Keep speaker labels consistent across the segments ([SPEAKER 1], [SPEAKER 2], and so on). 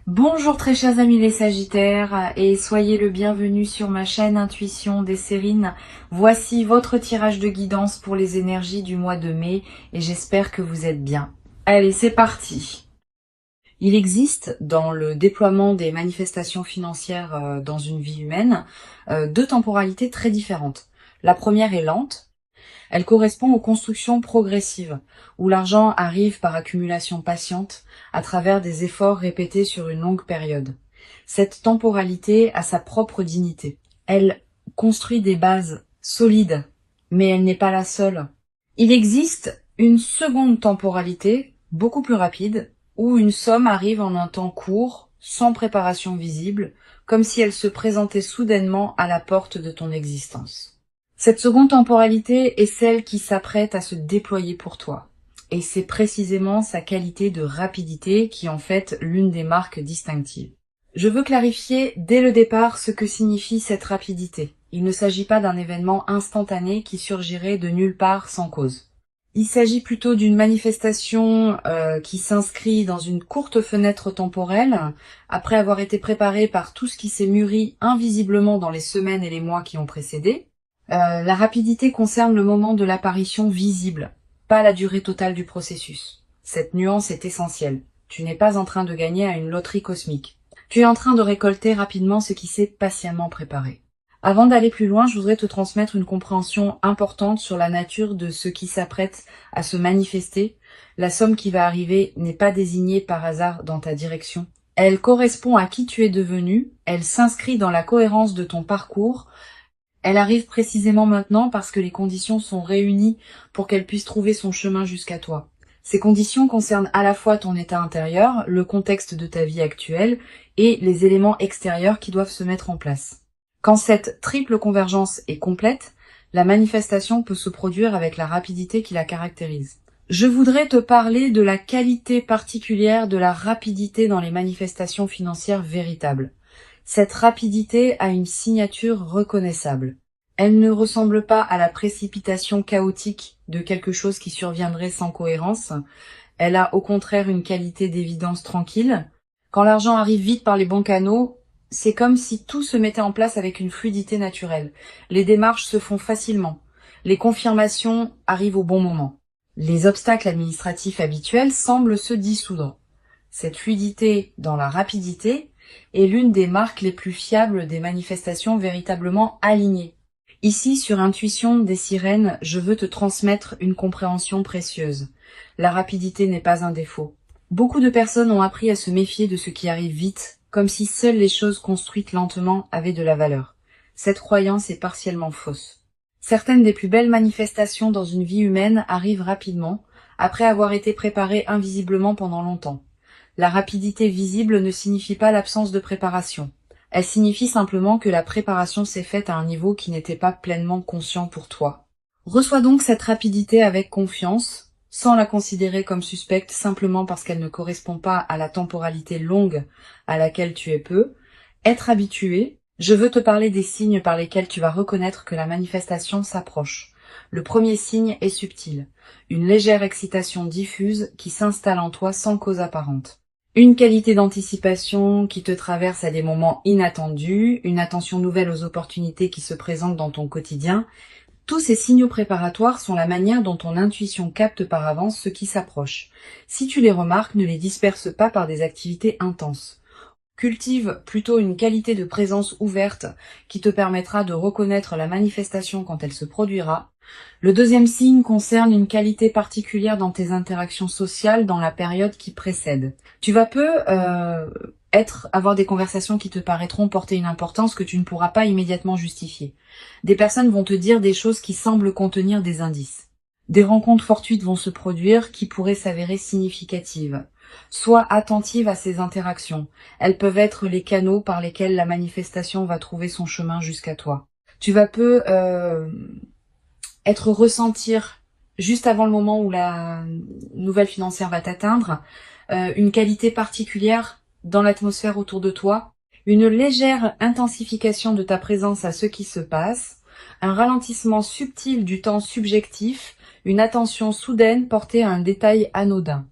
[SPEAKER 1] Bonjour très chers amis les Sagittaires et soyez le bienvenu sur ma chaîne Intuition des Sérines. Voici votre tirage de guidance pour les énergies du mois de mai et j'espère que vous êtes bien. Allez, c'est parti. Il existe dans le déploiement des manifestations financières dans une vie humaine deux temporalités très différentes. La première est lente. Elle correspond aux constructions progressives, où l'argent arrive par accumulation patiente, à travers des efforts répétés sur une longue période. Cette temporalité a sa propre dignité. Elle construit des bases solides, mais elle n'est pas la seule. Il existe une seconde temporalité, beaucoup plus rapide, où une somme arrive en un temps court, sans préparation visible, comme si elle se présentait soudainement à la porte de ton existence. Cette seconde temporalité est celle qui s'apprête à se déployer pour toi. Et c'est précisément sa qualité de rapidité qui en fait l'une des marques distinctives. Je veux clarifier dès le départ ce que signifie cette rapidité. Il ne s'agit pas d'un événement instantané qui surgirait de nulle part sans cause. Il s'agit plutôt d'une manifestation qui s'inscrit dans une courte fenêtre temporelle, après avoir été préparée par tout ce qui s'est mûri invisiblement dans les semaines et les mois qui ont précédé. La rapidité concerne le moment de l'apparition visible, pas la durée totale du processus. Cette nuance est essentielle. Tu n'es pas en train de gagner à une loterie cosmique. Tu es en train de récolter rapidement ce qui s'est patiemment préparé. Avant d'aller plus loin, je voudrais te transmettre une compréhension importante sur la nature de ce qui s'apprête à se manifester. La somme qui va arriver n'est pas désignée par hasard dans ta direction. Elle correspond à qui tu es devenu, elle s'inscrit dans la cohérence de ton parcours. Elle arrive précisément maintenant parce que les conditions sont réunies pour qu'elle puisse trouver son chemin jusqu'à toi. Ces conditions concernent à la fois ton état intérieur, le contexte de ta vie actuelle et les éléments extérieurs qui doivent se mettre en place. Quand cette triple convergence est complète, la manifestation peut se produire avec la rapidité qui la caractérise. Je voudrais te parler de la qualité particulière de la rapidité dans les manifestations financières véritables. Cette rapidité a une signature reconnaissable. Elle ne ressemble pas à la précipitation chaotique de quelque chose qui surviendrait sans cohérence. Elle a au contraire une qualité d'évidence tranquille. Quand l'argent arrive vite par les bons canaux, c'est comme si tout se mettait en place avec une fluidité naturelle. Les démarches se font facilement. Les confirmations arrivent au bon moment. Les obstacles administratifs habituels semblent se dissoudre. Cette fluidité dans la rapidité est l'une des marques les plus fiables des manifestations véritablement alignées. Ici, sur Intuition des Sirènes, je veux te transmettre une compréhension précieuse. La rapidité n'est pas un défaut. Beaucoup de personnes ont appris à se méfier de ce qui arrive vite, comme si seules les choses construites lentement avaient de la valeur. Cette croyance est partiellement fausse. Certaines des plus belles manifestations dans une vie humaine arrivent rapidement, après avoir été préparées invisiblement pendant longtemps. La rapidité visible ne signifie pas l'absence de préparation. Elle signifie simplement que la préparation s'est faite à un niveau qui n'était pas pleinement conscient pour toi. Reçois donc cette rapidité avec confiance, sans la considérer comme suspecte simplement parce qu'elle ne correspond pas à la temporalité longue à laquelle tu es peu. Être habitué, je veux te parler des signes par lesquels tu vas reconnaître que la manifestation s'approche. Le premier signe est subtil, une légère excitation diffuse qui s'installe en toi sans cause apparente. Une qualité d'anticipation qui te traverse à des moments inattendus, une attention nouvelle aux opportunités qui se présentent dans ton quotidien. Tous ces signaux préparatoires sont la manière dont ton intuition capte par avance ce qui s'approche. Si tu les remarques, ne les disperse pas par des activités intenses. Cultive plutôt une qualité de présence ouverte qui te permettra de reconnaître la manifestation quand elle se produira. Le deuxième signe concerne une qualité particulière dans tes interactions sociales dans la période qui précède. Tu vas avoir des conversations qui te paraîtront porter une importance que tu ne pourras pas immédiatement justifier. Des personnes vont te dire des choses qui semblent contenir des indices. Des rencontres fortuites vont se produire qui pourraient s'avérer significatives. Sois attentive à ces interactions. Elles peuvent être les canaux par lesquels la manifestation va trouver son chemin jusqu'à toi. Tu vas ressentir, juste avant le moment où la nouvelle financière va t'atteindre, une qualité particulière dans l'atmosphère autour de toi, une légère intensification de ta présence à ce qui se passe, un ralentissement subtil du temps subjectif, une attention soudaine portée à un détail anodin.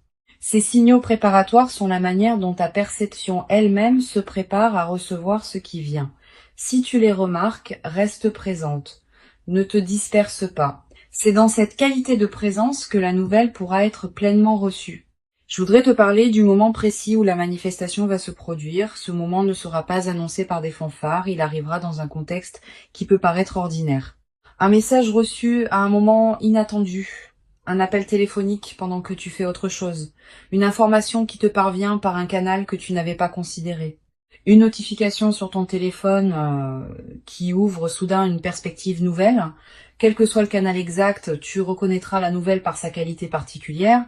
[SPEAKER 1] Ces signaux préparatoires sont la manière dont ta perception elle-même se prépare à recevoir ce qui vient. Si tu les remarques, reste présente. Ne te disperse pas. C'est dans cette qualité de présence que la nouvelle pourra être pleinement reçue. Je voudrais te parler du moment précis où la manifestation va se produire. Ce moment ne sera pas annoncé par des fanfares, il arrivera dans un contexte qui peut paraître ordinaire. Un message reçu à un moment inattendu, un appel téléphonique pendant que tu fais autre chose, une information qui te parvient par un canal que tu n'avais pas considéré, une notification sur ton téléphone qui ouvre soudain une perspective nouvelle. Quel que soit le canal exact, tu reconnaîtras la nouvelle par sa qualité particulière.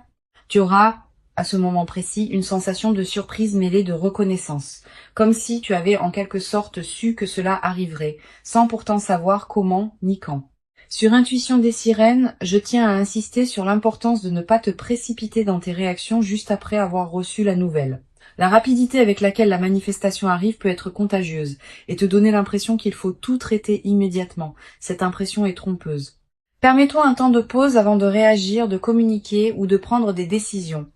[SPEAKER 1] Tu auras, à ce moment précis, une sensation de surprise mêlée de reconnaissance, comme si tu avais en quelque sorte su que cela arriverait, sans pourtant savoir comment ni quand. Sur Intuition des sirènes, je tiens à insister sur l'importance de ne pas te précipiter dans tes réactions juste après avoir reçu la nouvelle. La rapidité avec laquelle la manifestation arrive peut être contagieuse et te donner l'impression qu'il faut tout traiter immédiatement. Cette impression est trompeuse. Permets-toi un temps de pause avant de réagir, de communiquer ou de prendre des décisions.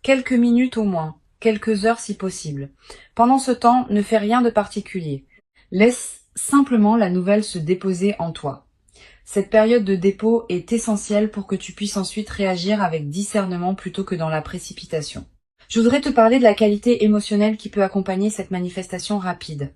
[SPEAKER 1] Quelques minutes au moins, quelques heures si possible. Pendant ce temps, ne fais rien de particulier. Laisse simplement la nouvelle se déposer en toi. Cette période de dépôt est essentielle pour que tu puisses ensuite réagir avec discernement plutôt que dans la précipitation. Je voudrais te parler de la qualité émotionnelle qui peut accompagner cette manifestation rapide.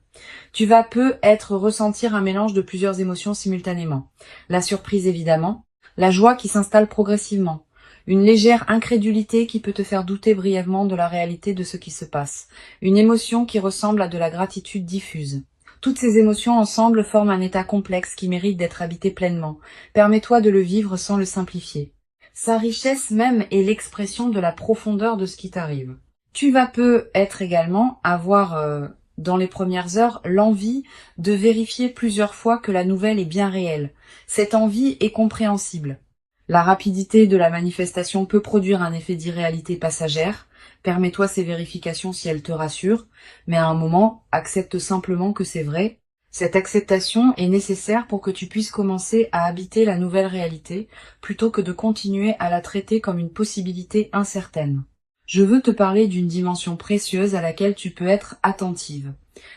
[SPEAKER 1] Tu vas peut-être ressentir un mélange de plusieurs émotions simultanément. La surprise évidemment, la joie qui s'installe progressivement, une légère incrédulité qui peut te faire douter brièvement de la réalité de ce qui se passe, une émotion qui ressemble à de la gratitude diffuse. Toutes ces émotions ensemble forment un état complexe qui mérite d'être habité pleinement. Permets-toi de le vivre sans le simplifier. Sa richesse même est l'expression de la profondeur de ce qui t'arrive. Tu vas peut-être également avoir, dans les premières heures, l'envie de vérifier plusieurs fois que la nouvelle est bien réelle. Cette envie est compréhensible. La rapidité de la manifestation peut produire un effet d'irréalité passagère. Permets-toi ces vérifications si elles te rassurent, mais à un moment, accepte simplement que c'est vrai. Cette acceptation est nécessaire pour que tu puisses commencer à habiter la nouvelle réalité, plutôt que de continuer à la traiter comme une possibilité incertaine. Je veux te parler d'une dimension précieuse à laquelle tu peux être attentive.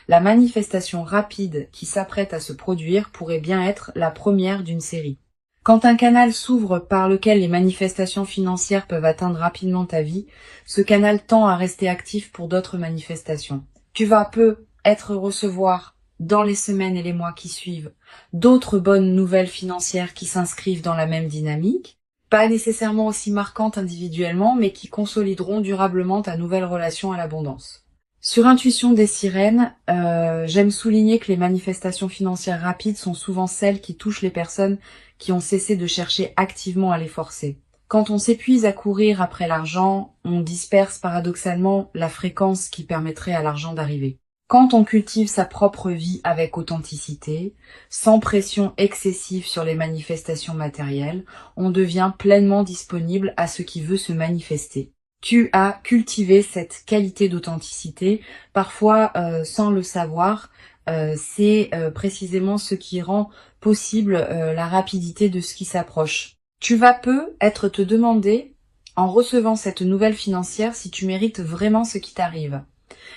[SPEAKER 1] La manifestation rapide qui s'apprête à se produire pourrait bien être la première d'une série. Quand un canal s'ouvre par lequel les manifestations financières peuvent atteindre rapidement ta vie, ce canal tend à rester actif pour d'autres manifestations. Tu vas peut-être recevoir, dans les semaines et les mois qui suivent, d'autres bonnes nouvelles financières qui s'inscrivent dans la même dynamique, pas nécessairement aussi marquantes individuellement, mais qui consolideront durablement ta nouvelle relation à l'abondance. Sur Intuition des sirènes, j'aime souligner que les manifestations financières rapides sont souvent celles qui touchent les personnes qui ont cessé de chercher activement à les forcer. Quand on s'épuise à courir après l'argent, on disperse paradoxalement la fréquence qui permettrait à l'argent d'arriver. Quand on cultive sa propre vie avec authenticité, sans pression excessive sur les manifestations matérielles, on devient pleinement disponible à ce qui veut se manifester. Tu as cultivé cette qualité d'authenticité, parfois sans le savoir. C'est précisément ce qui rend possible la rapidité de ce qui s'approche. Tu vas peut-être te demander, en recevant cette nouvelle financière, si tu mérites vraiment ce qui t'arrive.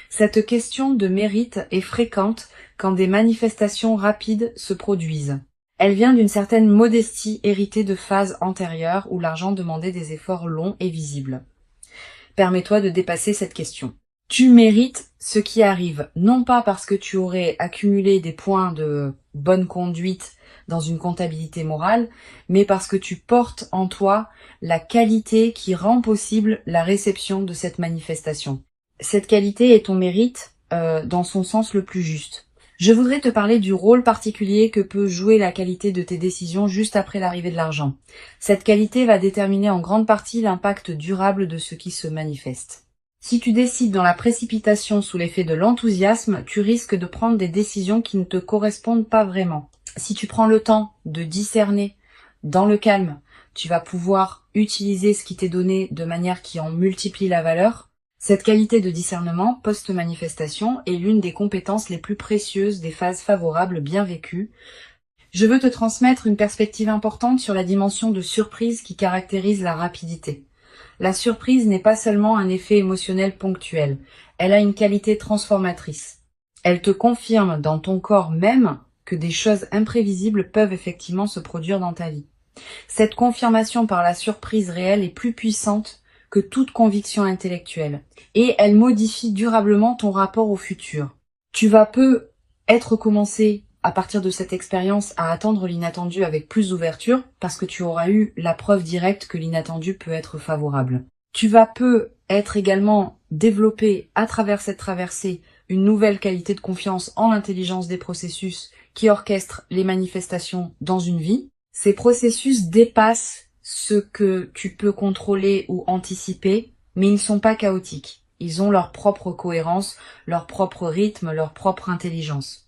[SPEAKER 1] Cette question de mérite est fréquente quand des manifestations rapides se produisent. Elle vient d'une certaine modestie héritée de phases antérieures où l'argent demandait des efforts longs et visibles. Permets-toi de dépasser cette question. Tu mérites ce qui arrive, non pas parce que tu aurais accumulé des points de bonne conduite dans une comptabilité morale, mais parce que tu portes en toi la qualité qui rend possible la réception de cette manifestation. Cette qualité est ton mérite dans son sens le plus juste. Je voudrais te parler du rôle particulier que peut jouer la qualité de tes décisions juste après l'arrivée de l'argent. Cette qualité va déterminer en grande partie l'impact durable de ce qui se manifeste. Si tu décides dans la précipitation sous l'effet de l'enthousiasme, tu risques de prendre des décisions qui ne te correspondent pas vraiment. Si tu prends le temps de discerner dans le calme, tu vas pouvoir utiliser ce qui t'est donné de manière qui en multiplie la valeur. Cette qualité de discernement post-manifestation est l'une des compétences les plus précieuses des phases favorables bien vécues. Je veux te transmettre une perspective importante sur la dimension de surprise qui caractérise la rapidité. La surprise n'est pas seulement un effet émotionnel ponctuel, elle a une qualité transformatrice. Elle te confirme dans ton corps même que des choses imprévisibles peuvent effectivement se produire dans ta vie. Cette confirmation par la surprise réelle est plus puissante que toute conviction intellectuelle, et elle modifie durablement ton rapport au futur. Tu vas peu être commencé à partir de cette expérience à attendre l'inattendu avec plus d'ouverture parce que tu auras eu la preuve directe que l'inattendu peut être favorable. Tu vas peu être également développé à travers cette traversée une nouvelle qualité de confiance en l'intelligence des processus qui orchestrent les manifestations dans une vie. Ces processus dépassent ce que tu peux contrôler ou anticiper, mais ils ne sont pas chaotiques. Ils ont leur propre cohérence, leur propre rythme, leur propre intelligence.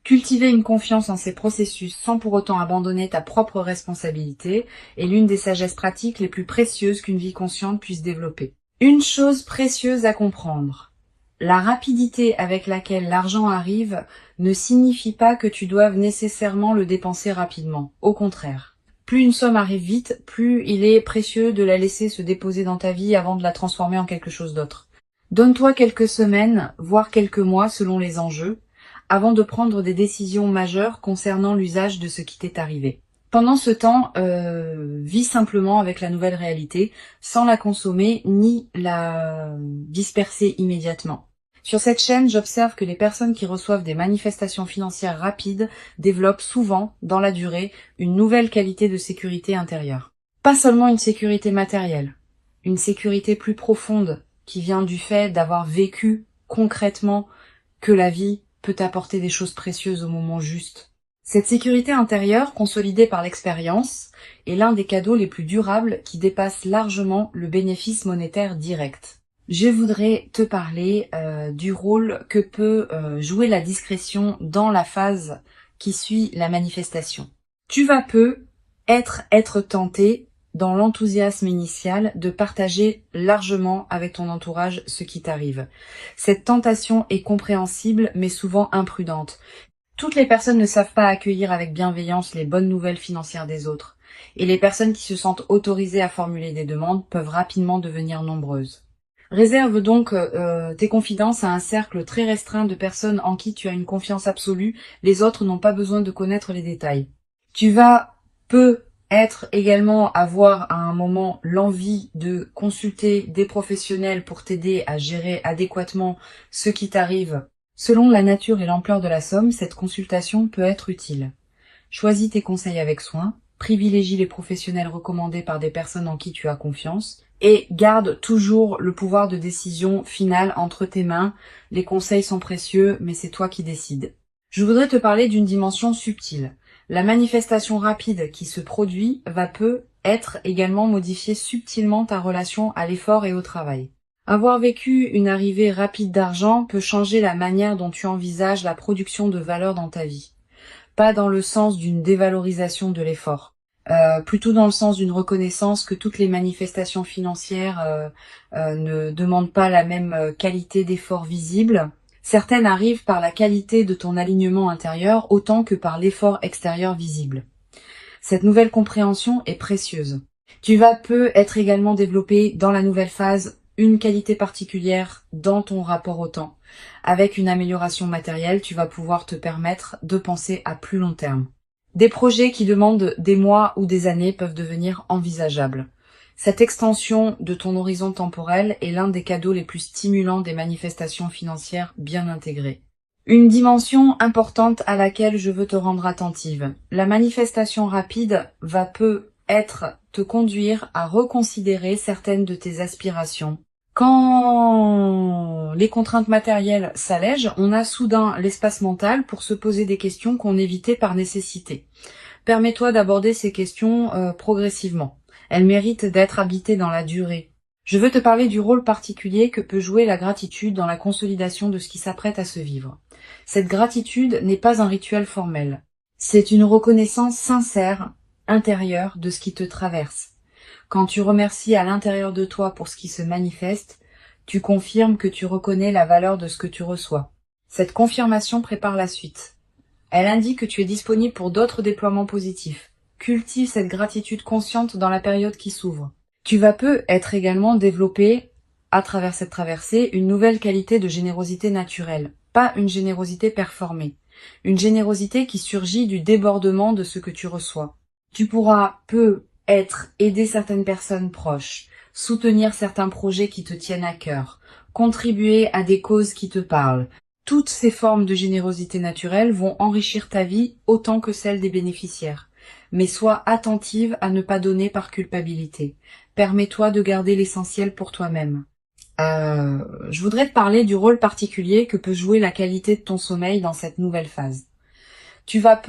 [SPEAKER 1] Cultiver une confiance en ces processus sans pour autant abandonner ta propre responsabilité est l'une des sagesses pratiques les plus précieuses qu'une vie consciente puisse développer. Une chose précieuse à comprendre. La rapidité avec laquelle l'argent arrive ne signifie pas que tu doives nécessairement le dépenser rapidement. Au contraire. Plus une somme arrive vite, plus il est précieux de la laisser se déposer dans ta vie avant de la transformer en quelque chose d'autre. Donne-toi quelques semaines, voire quelques mois selon les enjeux, avant de prendre des décisions majeures concernant l'usage de ce qui t'est arrivé. Pendant ce temps, vis simplement avec la nouvelle réalité, sans la consommer ni la disperser immédiatement. Sur cette chaîne, j'observe que les personnes qui reçoivent des manifestations financières rapides développent souvent, dans la durée, une nouvelle qualité de sécurité intérieure. Pas seulement une sécurité matérielle, une sécurité plus profonde qui vient du fait d'avoir vécu concrètement que la vie peut apporter des choses précieuses au moment juste. Cette sécurité intérieure, consolidée par l'expérience, est l'un des cadeaux les plus durables qui dépasse largement le bénéfice monétaire direct. Je voudrais te parler du rôle que peut jouer la discrétion dans la phase qui suit la manifestation. Tu vas peu être tenté, dans l'enthousiasme initial, de partager largement avec ton entourage ce qui t'arrive. Cette tentation est compréhensible mais souvent imprudente. Toutes les personnes ne savent pas accueillir avec bienveillance les bonnes nouvelles financières des autres, et les personnes qui se sentent autorisées à formuler des demandes peuvent rapidement devenir nombreuses. Réserve donc tes confidences à un cercle très restreint de personnes en qui tu as une confiance absolue, les autres n'ont pas besoin de connaître les détails. Tu vas peut-être également avoir à un moment l'envie de consulter des professionnels pour t'aider à gérer adéquatement ce qui t'arrive. Selon la nature et l'ampleur de la somme, cette consultation peut être utile. Choisis tes conseils avec soin, privilégie les professionnels recommandés par des personnes en qui tu as confiance et garde toujours le pouvoir de décision finale entre tes mains. Les conseils sont précieux, mais c'est toi qui décides. Je voudrais te parler d'une dimension subtile. La manifestation rapide qui se produit va peut-être également modifier subtilement ta relation à l'effort et au travail. Avoir vécu une arrivée rapide d'argent peut changer la manière dont tu envisages la production de valeur dans ta vie. Pas dans le sens d'une dévalorisation de l'effort, plutôt dans le sens d'une reconnaissance que toutes les manifestations financières ne demandent pas la même qualité d'effort visible. Certaines arrivent par la qualité de ton alignement intérieur autant que par l'effort extérieur visible. Cette nouvelle compréhension est précieuse. Tu vas être également développé dans la nouvelle phase une qualité particulière dans ton rapport au temps. Avec une amélioration matérielle, tu vas pouvoir te permettre de penser à plus long terme. Des projets qui demandent des mois ou des années peuvent devenir envisageables. Cette extension de ton horizon temporel est l'un des cadeaux les plus stimulants des manifestations financières bien intégrées. Une dimension importante à laquelle je veux te rendre attentive. La manifestation rapide va peut-être te conduire à reconsidérer certaines de tes aspirations. Quand les contraintes matérielles s'allègent, on a soudain l'espace mental pour se poser des questions qu'on évitait par nécessité. Permets-toi d'aborder ces questions progressivement. Elles méritent d'être habitées dans la durée. Je veux te parler du rôle particulier que peut jouer la gratitude dans la consolidation de ce qui s'apprête à se vivre. Cette gratitude n'est pas un rituel formel. C'est une reconnaissance sincère, intérieure de ce qui te traverse. Quand tu remercies à l'intérieur de toi pour ce qui se manifeste, tu confirmes que tu reconnais la valeur de ce que tu reçois. Cette confirmation prépare la suite. Elle indique que tu es disponible pour d'autres déploiements positifs. Cultive cette gratitude consciente dans la période qui s'ouvre. Tu vas peut-être également développer, à travers cette traversée, une nouvelle qualité de générosité naturelle, pas une générosité performée, une générosité qui surgit du débordement de ce que tu reçois. Tu pourras peut-être aider certaines personnes proches, soutenir certains projets qui te tiennent à cœur, contribuer à des causes qui te parlent. Toutes ces formes de générosité naturelle vont enrichir ta vie autant que celle des bénéficiaires. Mais sois attentive à ne pas donner par culpabilité. Permets-toi de garder l'essentiel pour toi-même. Je voudrais te parler du rôle particulier que peut jouer la qualité de ton sommeil dans cette nouvelle phase. Tu vas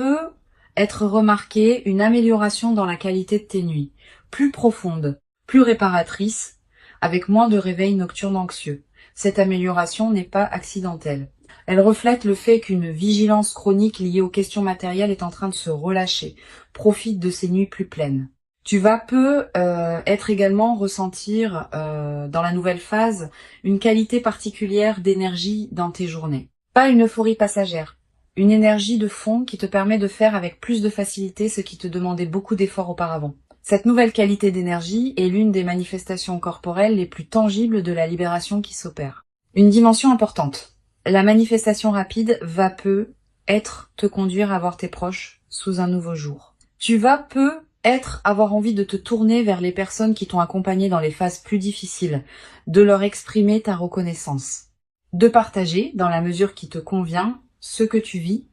[SPEAKER 1] être remarqué une amélioration dans la qualité de tes nuits, plus profonde, plus réparatrice, avec moins de réveils nocturnes anxieux. Cette amélioration n'est pas accidentelle. Elle reflète le fait qu'une vigilance chronique liée aux questions matérielles est en train de se relâcher. Profite de ces nuits plus pleines. Tu vas être également ressentir dans la nouvelle phase une qualité particulière d'énergie dans tes journées. Pas une euphorie passagère, une énergie de fond qui te permet de faire avec plus de facilité ce qui te demandait beaucoup d'efforts auparavant. Cette nouvelle qualité d'énergie est l'une des manifestations corporelles les plus tangibles de la libération qui s'opère. Une dimension importante. La manifestation rapide va peut-être te conduire à voir tes proches sous un nouveau jour. Tu vas peut-être avoir envie de te tourner vers les personnes qui t'ont accompagné dans les phases plus difficiles, de leur exprimer ta reconnaissance, de partager, dans la mesure qui te convient, ce que tu vis.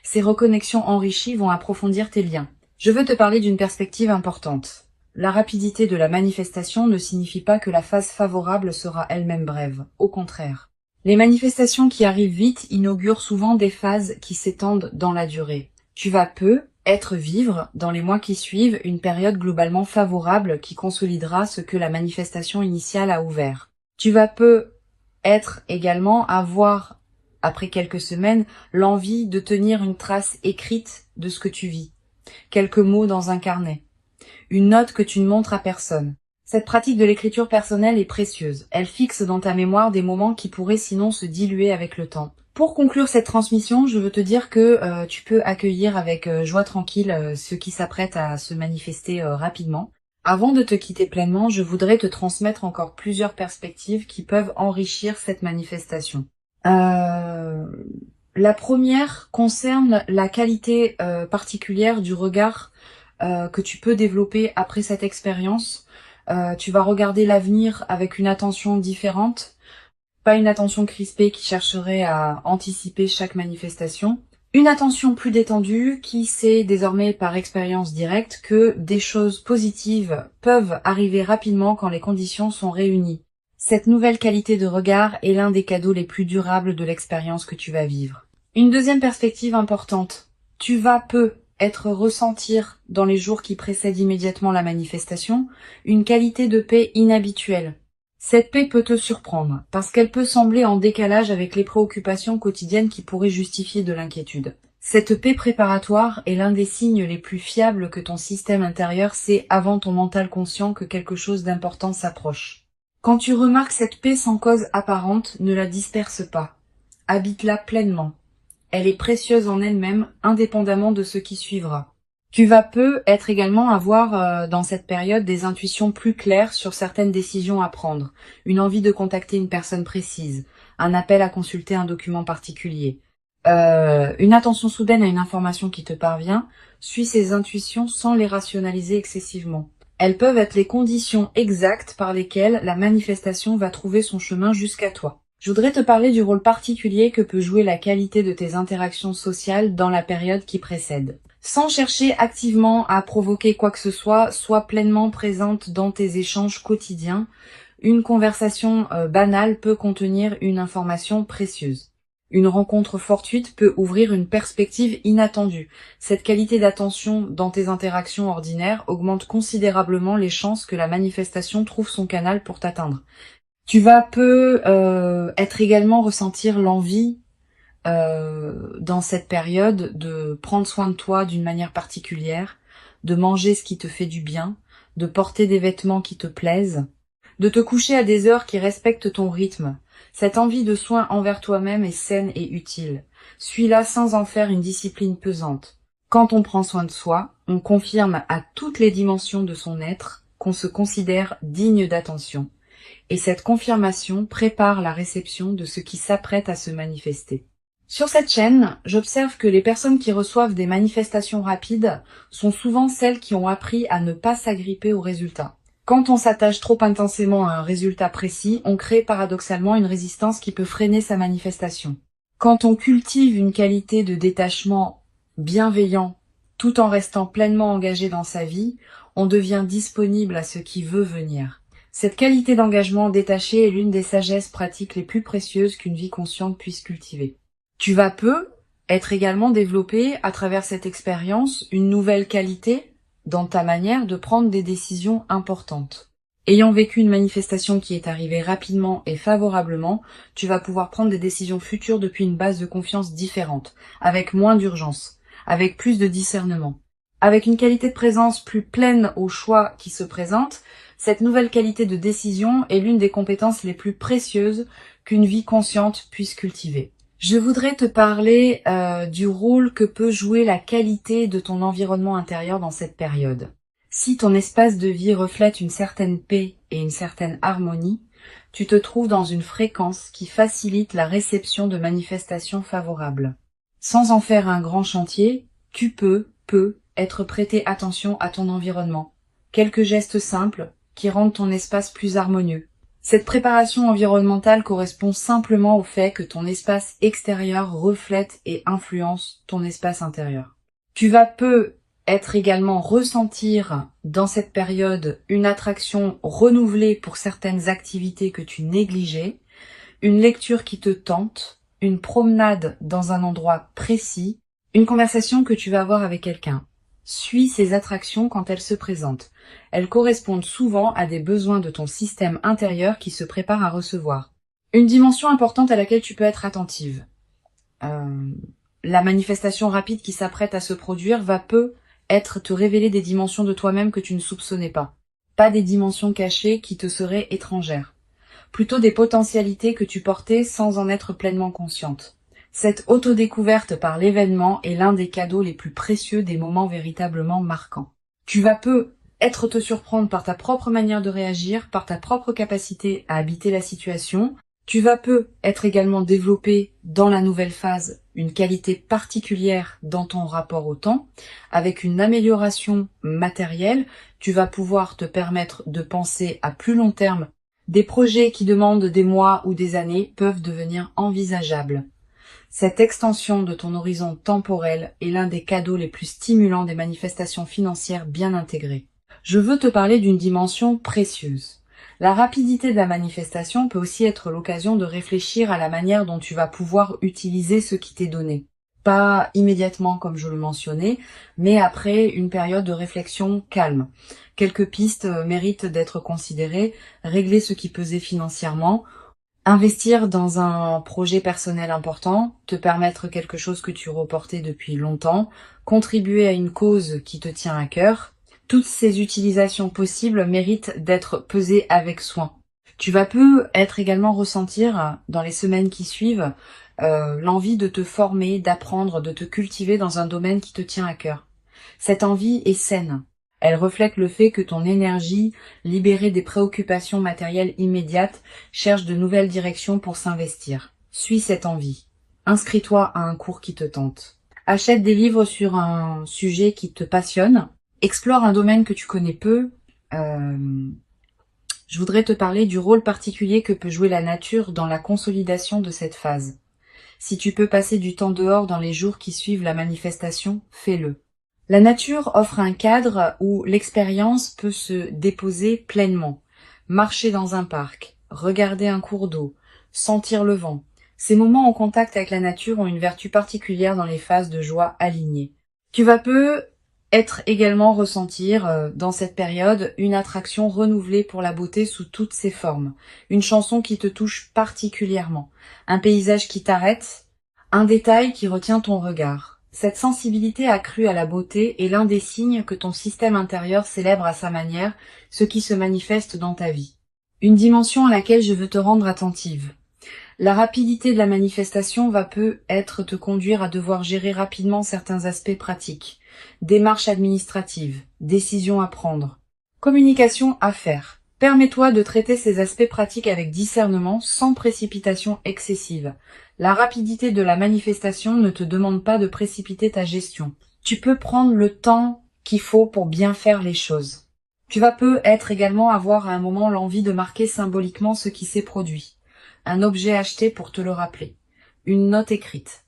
[SPEAKER 1] Ces reconnexions enrichies vont approfondir tes liens. Je veux te parler d'une perspective importante. La rapidité de la manifestation ne signifie pas que la phase favorable sera elle-même brève. Au contraire. Les manifestations qui arrivent vite inaugurent souvent des phases qui s'étendent dans la durée. Tu vas peut-être vivre, dans les mois qui suivent, une période globalement favorable qui consolidera ce que la manifestation initiale a ouvert. Tu vas peut-être également avoir, après quelques semaines, l'envie de tenir une trace écrite de ce que tu vis. Quelques mots dans un carnet. Une note que tu ne montres à personne. Cette pratique de l'écriture personnelle est précieuse. Elle fixe dans ta mémoire des moments qui pourraient sinon se diluer avec le temps. Pour conclure cette transmission, je veux te dire que tu peux accueillir avec joie tranquille ceux qui s'apprêtent à se manifester rapidement. Avant de te quitter pleinement, je voudrais te transmettre encore plusieurs perspectives qui peuvent enrichir cette manifestation. La première concerne la qualité particulière du regard que tu peux développer après cette expérience. Tu vas regarder l'avenir avec une attention différente, pas une attention crispée qui chercherait à anticiper chaque manifestation, une attention plus détendue qui sait désormais par expérience directe que des choses positives peuvent arriver rapidement quand les conditions sont réunies. Cette nouvelle qualité de regard est l'un des cadeaux les plus durables de l'expérience que tu vas vivre. Une deuxième perspective importante. Tu vas être ressentir dans les jours qui précèdent immédiatement la manifestation une qualité de paix inhabituelle. Cette paix peut te surprendre parce qu'elle peut sembler en décalage avec les préoccupations quotidiennes qui pourraient justifier de l'inquiétude. Cette paix préparatoire est l'un des signes les plus fiables que ton système intérieur sait avant ton mental conscient que quelque chose d'important s'approche. Quand tu remarques cette paix sans cause apparente, ne la disperse pas. Habite-la pleinement. Elle est précieuse en elle-même, indépendamment de ce qui suivra. Tu vas peut-être également avoir dans cette période des intuitions plus claires sur certaines décisions à prendre, une envie de contacter une personne précise, un appel à consulter un document particulier. Une attention soudaine à une information qui te parvient, suis ces intuitions sans les rationaliser excessivement. Elles peuvent être les conditions exactes par lesquelles la manifestation va trouver son chemin jusqu'à toi. Je voudrais te parler du rôle particulier que peut jouer la qualité de tes interactions sociales dans la période qui précède. Sans chercher activement à provoquer quoi que ce soit, sois pleinement présente dans tes échanges quotidiens. Une conversation banale peut contenir une information précieuse. Une rencontre fortuite peut ouvrir une perspective inattendue. Cette qualité d'attention dans tes interactions ordinaires augmente considérablement les chances que la manifestation trouve son canal pour t'atteindre. Tu vas être également ressentir l'envie dans cette période de prendre soin de toi d'une manière particulière, de manger ce qui te fait du bien, de porter des vêtements qui te plaisent, de te coucher à des heures qui respectent ton rythme. Cette envie de soin envers toi-même est saine et utile. Suis-la sans en faire une discipline pesante. Quand on prend soin de soi, on confirme à toutes les dimensions de son être qu'on se considère digne d'attention. Et cette confirmation prépare la réception de ce qui s'apprête à se manifester. Sur cette chaîne, j'observe que les personnes qui reçoivent des manifestations rapides sont souvent celles qui ont appris à ne pas s'agripper aux résultats. Quand on s'attache trop intensément à un résultat précis, on crée paradoxalement une résistance qui peut freiner sa manifestation. Quand on cultive une qualité de détachement bienveillant tout en restant pleinement engagé dans sa vie, on devient disponible à ce qui veut venir. Cette qualité d'engagement détaché est l'une des sagesses pratiques les plus précieuses qu'une vie consciente puisse cultiver. Tu vas être également développé à travers cette expérience une nouvelle qualité dans ta manière de prendre des décisions importantes. Ayant vécu une manifestation qui est arrivée rapidement et favorablement, tu vas pouvoir prendre des décisions futures depuis une base de confiance différente, avec moins d'urgence, avec plus de discernement. Avec une qualité de présence plus pleine aux choix qui se présentent, cette nouvelle qualité de décision est l'une des compétences les plus précieuses qu'une vie consciente puisse cultiver. Je voudrais te parler du rôle que peut jouer la qualité de ton environnement intérieur dans cette période. Si ton espace de vie reflète une certaine paix et une certaine harmonie, tu te trouves dans une fréquence qui facilite la réception de manifestations favorables. Sans en faire un grand chantier, tu peux être prêté attention à ton environnement. Quelques gestes simples qui rendent ton espace plus harmonieux. Cette préparation environnementale correspond simplement au fait que ton espace extérieur reflète et influence ton espace intérieur. Tu vas être également ressentir dans cette période une attraction renouvelée pour certaines activités que tu négligeais, une lecture qui te tente, une promenade dans un endroit précis, une conversation que tu vas avoir avec quelqu'un. Suis ces attractions quand elles se présentent. Elles correspondent souvent à des besoins de ton système intérieur qui se prépare à recevoir. Une dimension importante à laquelle tu peux être attentive. La manifestation rapide qui s'apprête à se produire va te révéler des dimensions de toi-même que tu ne soupçonnais pas. Pas des dimensions cachées qui te seraient étrangères. Plutôt des potentialités que tu portais sans en être pleinement consciente. Cette autodécouverte par l'événement est l'un des cadeaux les plus précieux des moments véritablement marquants. Tu vas te surprendre par ta propre manière de réagir, par ta propre capacité à habiter la situation. Tu vas être également développé dans la nouvelle phase une qualité particulière dans ton rapport au temps. Avec une amélioration matérielle, tu vas pouvoir te permettre de penser à plus long terme. Des projets qui demandent des mois ou des années peuvent devenir envisageables. Cette extension de ton horizon temporel est l'un des cadeaux les plus stimulants des manifestations financières bien intégrées. Je veux te parler d'une dimension précieuse. La rapidité de la manifestation peut aussi être l'occasion de réfléchir à la manière dont tu vas pouvoir utiliser ce qui t'est donné. Pas immédiatement comme je le mentionnais, mais après une période de réflexion calme. Quelques pistes méritent d'être considérées, régler ce qui pesait financièrement, investir dans un projet personnel important, te permettre quelque chose que tu reportais depuis longtemps, contribuer à une cause qui te tient à cœur. Toutes ces utilisations possibles méritent d'être pesées avec soin. Tu vas être également ressentir dans les semaines qui suivent l'envie de te former, d'apprendre, de te cultiver dans un domaine qui te tient à cœur. Cette envie est saine. Elle reflète le fait que ton énergie, libérée des préoccupations matérielles immédiates, cherche de nouvelles directions pour s'investir. Suis cette envie. Inscris-toi à un cours qui te tente. Achète des livres sur un sujet qui te passionne. Explore un domaine que tu connais peu. Je voudrais te parler du rôle particulier que peut jouer la nature dans la consolidation de cette phase. Si tu peux passer du temps dehors dans les jours qui suivent la manifestation, fais-le. La nature offre un cadre où l'expérience peut se déposer pleinement. Marcher dans un parc, regarder un cours d'eau, sentir le vent. Ces moments en contact avec la nature ont une vertu particulière dans les phases de joie alignées. Tu vas être également ressentir dans cette période une attraction renouvelée pour la beauté sous toutes ses formes. Une chanson qui te touche particulièrement. Un paysage qui t'arrête. Un détail qui retient ton regard. Cette sensibilité accrue à la beauté est l'un des signes que ton système intérieur célèbre à sa manière ce qui se manifeste dans ta vie. Une dimension à laquelle je veux te rendre attentive. La rapidité de la manifestation va peut-être te conduire à devoir gérer rapidement certains aspects pratiques. Démarches administratives, décisions à prendre. Communication à faire. Permets-toi de traiter ces aspects pratiques avec discernement, sans précipitation excessive. La rapidité de la manifestation ne te demande pas de précipiter ta gestion. Tu peux prendre le temps qu'il faut pour bien faire les choses. Tu vas peut-être également avoir à un moment l'envie de marquer symboliquement ce qui s'est produit. Un objet acheté pour te le rappeler. Une note écrite.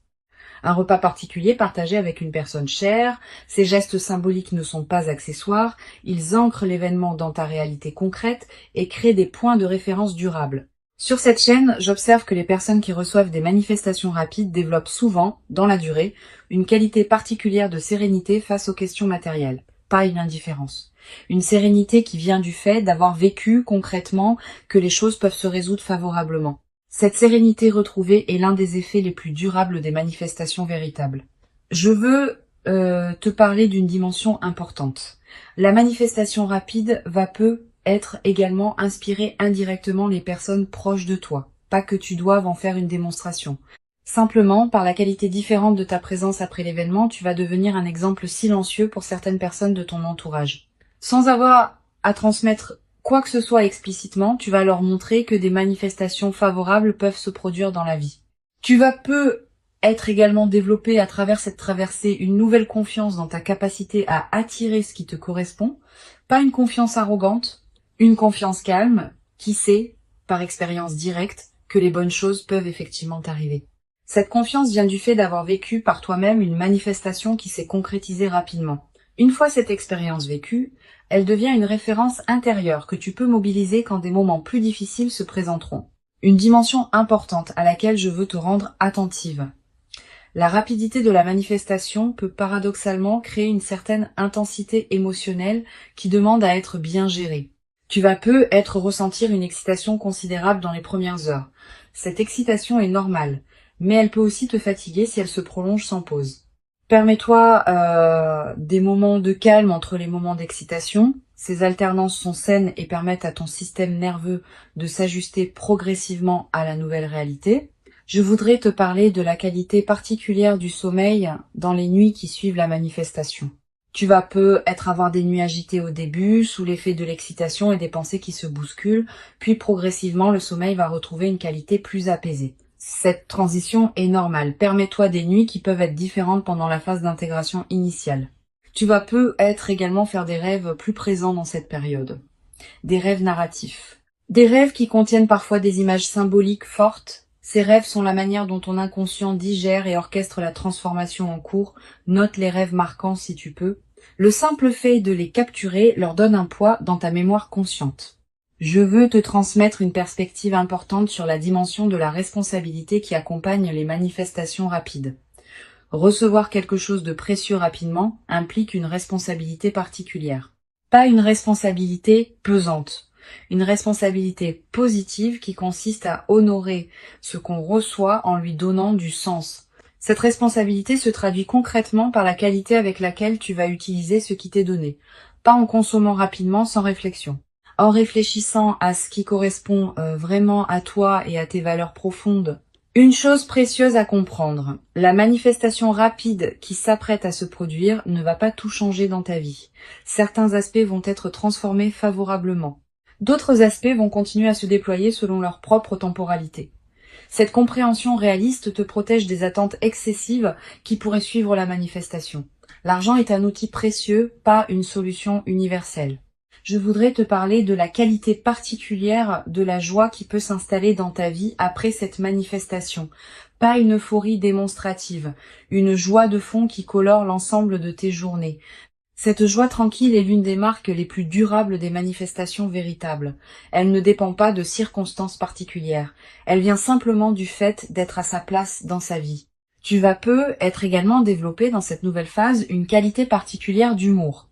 [SPEAKER 1] Un repas particulier partagé avec une personne chère. Ces gestes symboliques ne sont pas accessoires, ils ancrent l'événement dans ta réalité concrète et créent des points de référence durables. Sur cette chaîne, j'observe que les personnes qui reçoivent des manifestations rapides développent souvent, dans la durée, une qualité particulière de sérénité face aux questions matérielles, pas une indifférence. Une sérénité qui vient du fait d'avoir vécu concrètement que les choses peuvent se résoudre favorablement. Cette sérénité retrouvée est l'un des effets les plus durables des manifestations véritables. Je veux te parler d'une dimension importante. La manifestation rapide peut être également inspirer indirectement les personnes proches de toi. Pas que tu doives en faire une démonstration. Simplement, par la qualité différente de ta présence après l'événement, tu vas devenir un exemple silencieux pour certaines personnes de ton entourage. Sans avoir à transmettre quoi que ce soit explicitement, tu vas leur montrer que des manifestations favorables peuvent se produire dans la vie. Tu vas être également développé à travers cette traversée une nouvelle confiance dans ta capacité à attirer ce qui te correspond, pas une confiance arrogante, une confiance calme, qui sait, par expérience directe, que les bonnes choses peuvent effectivement t'arriver. Cette confiance vient du fait d'avoir vécu par toi-même une manifestation qui s'est concrétisée rapidement. Une fois cette expérience vécue, elle devient une référence intérieure que tu peux mobiliser quand des moments plus difficiles se présenteront. Une dimension importante à laquelle je veux te rendre attentive. La rapidité de la manifestation peut paradoxalement créer une certaine intensité émotionnelle qui demande à être bien gérée. Tu vas peut-être ressentir une excitation considérable dans les premières heures. Cette excitation est normale, mais elle peut aussi te fatiguer si elle se prolonge sans pause. Permets-toi des moments de calme entre les moments d'excitation. Ces alternances sont saines et permettent à ton système nerveux de s'ajuster progressivement à la nouvelle réalité. Je voudrais te parler de la qualité particulière du sommeil dans les nuits qui suivent la manifestation. Tu vas peut-être avoir des nuits agitées au début, sous l'effet de l'excitation et des pensées qui se bousculent, puis progressivement le sommeil va retrouver une qualité plus apaisée. Cette transition est normale. Permets-toi des nuits qui peuvent être différentes pendant la phase d'intégration initiale. Tu vas peut-être également faire des rêves plus présents dans cette période. Des rêves narratifs. Des rêves qui contiennent parfois des images symboliques fortes. Ces rêves sont la manière dont ton inconscient digère et orchestre la transformation en cours. Note les rêves marquants si tu peux. Le simple fait de les capturer leur donne un poids dans ta mémoire consciente. Je veux te transmettre une perspective importante sur la dimension de la responsabilité qui accompagne les manifestations rapides. Recevoir quelque chose de précieux rapidement implique une responsabilité particulière. Pas une responsabilité pesante, une responsabilité positive qui consiste à honorer ce qu'on reçoit en lui donnant du sens. Cette responsabilité se traduit concrètement par la qualité avec laquelle tu vas utiliser ce qui t'est donné, pas en consommant rapidement sans réflexion. En réfléchissant à ce qui correspond vraiment à toi et à tes valeurs profondes. Une chose précieuse à comprendre, la manifestation rapide qui s'apprête à se produire ne va pas tout changer dans ta vie. Certains aspects vont être transformés favorablement. D'autres aspects vont continuer à se déployer selon leur propre temporalité. Cette compréhension réaliste te protège des attentes excessives qui pourraient suivre la manifestation. L'argent est un outil précieux, pas une solution universelle. Je voudrais te parler de la qualité particulière de la joie qui peut s'installer dans ta vie après cette manifestation. Pas une euphorie démonstrative, une joie de fond qui colore l'ensemble de tes journées. Cette joie tranquille est l'une des marques les plus durables des manifestations véritables. Elle ne dépend pas de circonstances particulières. Elle vient simplement du fait d'être à sa place dans sa vie. Tu vas être également développé dans cette nouvelle phase une qualité particulière d'humour.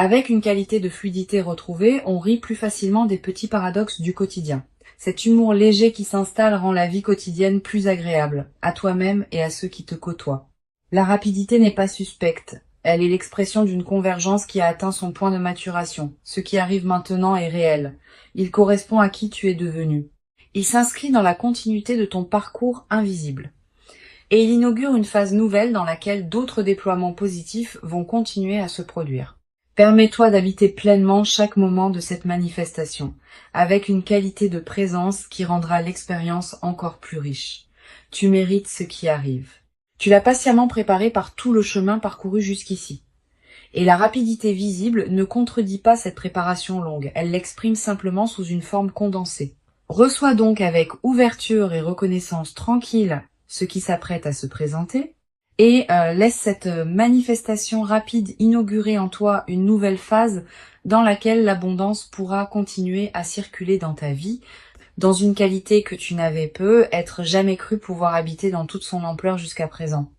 [SPEAKER 1] Avec une qualité de fluidité retrouvée, on rit plus facilement des petits paradoxes du quotidien. Cet humour léger qui s'installe rend la vie quotidienne plus agréable, à toi-même et à ceux qui te côtoient. La rapidité n'est pas suspecte. Elle est l'expression d'une convergence qui a atteint son point de maturation. Ce qui arrive maintenant est réel. Il correspond à qui tu es devenu. Il s'inscrit dans la continuité de ton parcours invisible. Et il inaugure une phase nouvelle dans laquelle d'autres déploiements positifs vont continuer à se produire. Permets-toi d'habiter pleinement chaque moment de cette manifestation, avec une qualité de présence qui rendra l'expérience encore plus riche. Tu mérites ce qui arrive. Tu l'as patiemment préparé par tout le chemin parcouru jusqu'ici. Et la rapidité visible ne contredit pas cette préparation longue, elle l'exprime simplement sous une forme condensée. Reçois donc avec ouverture et reconnaissance tranquille ce qui s'apprête à se présenter, et laisse cette manifestation rapide inaugurer en toi une nouvelle phase dans laquelle l'abondance pourra continuer à circuler dans ta vie, dans une qualité que tu n'avais jamais cru pouvoir habiter dans toute son ampleur jusqu'à présent.